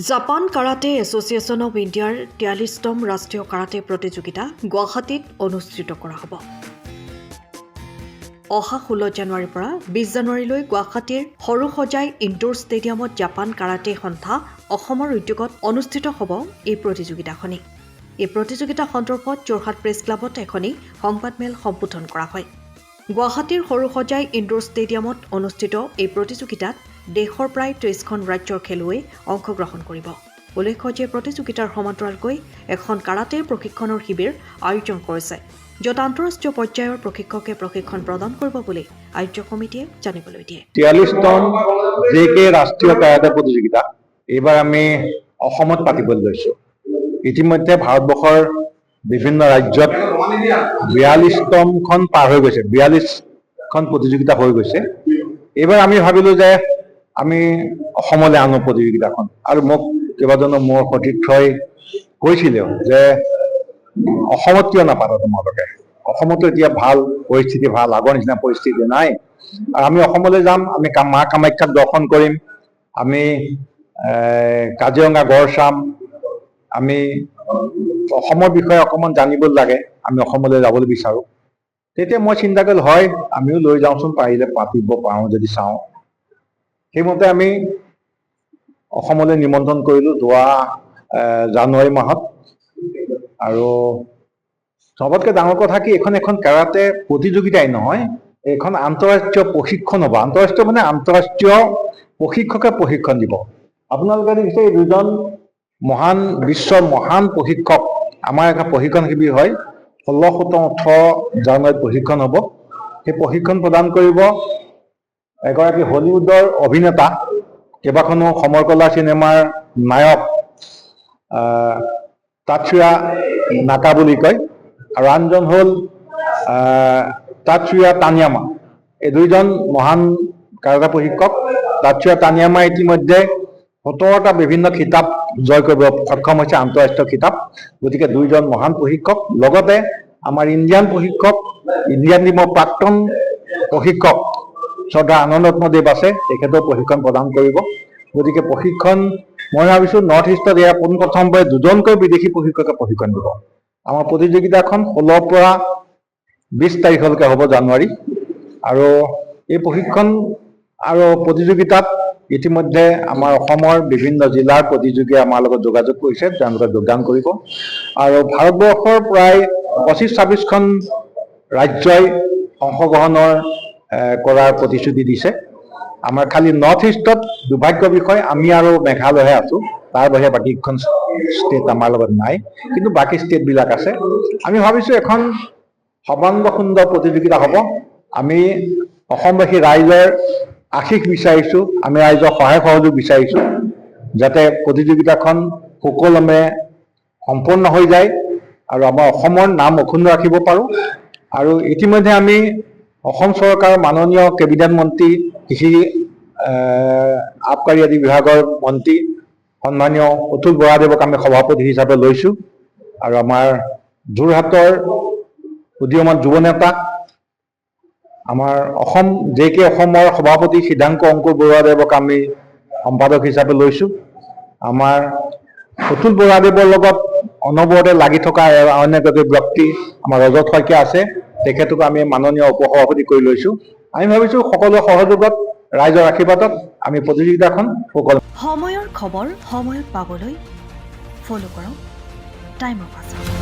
Japan karate association of ইণ্ডিয়াৰ ৪৩তম ৰাষ্ট্ৰীয় karate প্ৰতিযোগিতা গুৱাহাটীত অনুষ্ঠিত কৰা হ'ব। অহা ১৬ জানুৱাৰীৰ পৰা ২০ জানুৱাৰীলৈ গুৱাহাটীৰ সৰুসজাই ইনডোৰ ষ্টেডিয়ামত জাপান কাৰাটে সন্থা অসমৰ উদ্যোগত অনুষ্ঠিত হ'ব এই প্ৰতিযোগিতাখনি। এই প্ৰতিযোগিতা সন্দৰ্ভত যোৰহাট প্ৰেছ ক্লাবত এখনি সংবাদমেল সম্বোধন কৰা হয়। গুৱাহাটীৰ সৰুসজাই ইনডোৰ ষ্টেডিয়ামত অনুষ্ঠিত এই প্ৰতিযোগিতাত দেশৰ প্ৰায় ৩০খন ৰাজ্যৰ খেলুৱৈ অংশগ্ৰহণ কৰিব। উল্লেখ্য যে প্ৰতিযোগিতাৰ সমান্তৰালকৈ এখন কাৰাটেৰ প্ৰশিক্ষণৰ শিবিৰ আয়োজন কৰিছে, য'ত আন্তঃৰাষ্ট্ৰীয় পৰ্যায়ৰ প্ৰশিক্ষকে প্ৰশিক্ষণ প্ৰদান কৰিব বুলি আয়োজক কমিটিয়ে জানিবলৈ দিয়ে। ৪৩তম JK ৰাষ্ট্ৰীয় কাৰাটে প্ৰতিযোগিতা এইবাৰ আমি অসমত পাতিবলৈ লৈছোঁ। ইতিমধ্যে ভাৰতবৰ্ষৰ বিভিন্ন ৰাজ্যত ৪২তমখন পাৰ হৈ গৈছে, ৪২খন প্ৰতিযোগিতা হৈ গৈছে। এইবাৰ আমি ভাবিলোঁ যে আমি অসমলৈ আনো প্ৰতিযোগিতাখন, আৰু মোক কেইবাজনো মোৰ সতীৰ্থই কৈছিলেও যে অসমত কিয় নাপাতো তোমালোকে, অসমতো এতিয়া ভাল পৰিস্থিতি, ভাল আগৰ নিচিনা পৰিস্থিতি নাই, আৰু আমি অসমলৈ যাম, আমি মা কামাখ্যাক দৰ্শন কৰিম, আমি কাজিৰঙা গড় চাম, আমি অসমৰ বিষয়ে অকণমান জানিব লাগে, আমি অসমলৈ যাবলৈ বিচাৰোঁ। তেতিয়া মই চিন্তা কৰিলোঁ হয় আমিও লৈ যাওঁচোন, পাৰিলে পাতিব পাৰোঁ যদি চাওঁ। সেইমতে আমি অসমলৈ নিমন্ত্ৰণ কৰিলোঁ যোৱা জানুৱাৰী মাহত। আৰু চবতকৈ ডাঙৰ কথা কি, এখন কাৰাটে প্ৰতিযোগিতাই নহয়, এইখন আন্তঃৰাষ্ট্ৰীয় প্ৰশিক্ষণ হ'ব। আন্তঃৰাষ্ট্ৰীয় মানে আন্তঃৰাষ্ট্ৰীয় প্ৰশিক্ষকে প্ৰশিক্ষণ দিব। আপোনালোকে দেখিছে এই দুজন বিশ্বৰ মহান প্ৰশিক্ষক, আমাৰ এটা প্ৰশিক্ষণ শিবিৰ হয়, ১৬, ১৭, ১৮ জানুৱাৰীত প্ৰশিক্ষণ হ'ব। সেই প্ৰশিক্ষণ প্ৰদান কৰিব এগৰাকী হলিউডৰ অভিনেতা, কেইবাখনো সমৰ কলা চিনেমাৰ নায়ক তাৎসুয়া নাকা বুলি কয়, আৰু আনজন হ'ল তাৎসুয়া তানিয়ামা। এই দুইজন মহান কাৰাটে প্ৰশিক্ষক। তাৎসুয়া তানিয়ামা ইতিমধ্যে ১৭টা বিভিন্ন খিতাপ জয় কৰিব সক্ষম হৈছে, আন্তঃৰাষ্ট্ৰীয় খিতাপ। গতিকে দুইজন মহান প্ৰশিক্ষক, লগতে আমাৰ ইণ্ডিয়ান প্ৰশিক্ষক, ইণ্ডিয়ান টিমৰ প্ৰাক্তন প্ৰশিক্ষক শ্ৰদ্ধা আনন্দৰত্নদেৱ আছে, তেখেতেও প্ৰশিক্ষণ প্ৰদান কৰিব। গতিকে প্ৰশিক্ষণ মই ভাবিছোঁ নৰ্থ ইষ্টত এয়া পোনপ্ৰথমবাৰ দুজনকৈ বিদেশী প্ৰশিক্ষকে প্ৰশিক্ষণ দিব। আমাৰ প্ৰতিযোগিতাখন ১৬ৰ পৰা ২০ তাৰিখলৈকে হ'ব জানুৱাৰী, আৰু এই প্ৰশিক্ষণ আৰু প্ৰতিযোগিতাত ইতিমধ্যে আমাৰ অসমৰ বিভিন্ন জিলাৰ প্ৰতিযোগীয়ে আমাৰ লগত যোগাযোগ কৰিছে, তেওঁলোকে যোগদান কৰিব। আৰু ভাৰতবৰ্ষৰ প্ৰায় ২৫-২৬খন ৰাজ্যই অংশগ্ৰহণৰ কৰাৰ প্ৰতিশ্ৰুতি দিছে। আমাৰ খালি নৰ্থ ইষ্টত দুৰ্ভাগ্যৰ বিষয় আমি আৰু মেঘালয়হে আছোঁ, তাৰ বাহিৰে বাকীখন ষ্টেট আমাৰ লগত নাই, কিন্তু বাকী ষ্টেটবিলাক আছে। আমি ভাবিছোঁ এখন সৰ্বাংগ সুন্দৰ প্ৰতিযোগিতা হ'ব। আমি অসমবাসী ৰাইজৰ আশীষ বিচাৰিছোঁ, আমি ৰাইজৰ সহায় সহযোগ বিচাৰিছোঁ, যাতে প্ৰতিযোগিতাখন সুকলমে সম্পন্ন হৈ যায় আৰু আমাৰ অসমৰ নাম অক্ষুণ্ণ ৰাখিব পাৰোঁ। আৰু ইতিমধ্যে আমি অসম চৰকাৰৰ মাননীয় কেবিনেট মন্ত্ৰী, কৃষি আবকাৰী আদি বিভাগৰ মন্ত্ৰী সন্মানীয় অতুল বৰাদেৱক আমি সভাপতি হিচাপে লৈছোঁ, আৰু আমাৰ যোৰহাটৰ উদীয়মান যুৱ নেতা, আমাৰ JK অসমৰ সভাপতি সিদ্ধাংক অংকুৰ বৰুৱাদেৱক আমি সম্পাদক হিচাপে লৈছোঁ। আমাৰ অতুল বৰাদেৱৰ লগত অনবৰতে লাগি থকা অন্য এগৰাকী ব্যক্তি আমাৰ ৰজত শইকীয়া আছে, তেখেতক আমি মাননীয় উপসভাপতি কৰি লৈছোঁ। আমি ভাবিছোঁ সকলোৰে সহযোগত, ৰাইজৰ আশীৰ্বাদত আমি প্ৰতিযোগিতাখন সুকলমে। সময়ৰ খবৰ সময়ত পাবলৈ ফ'ল' কৰক টাইম অফ আছাম।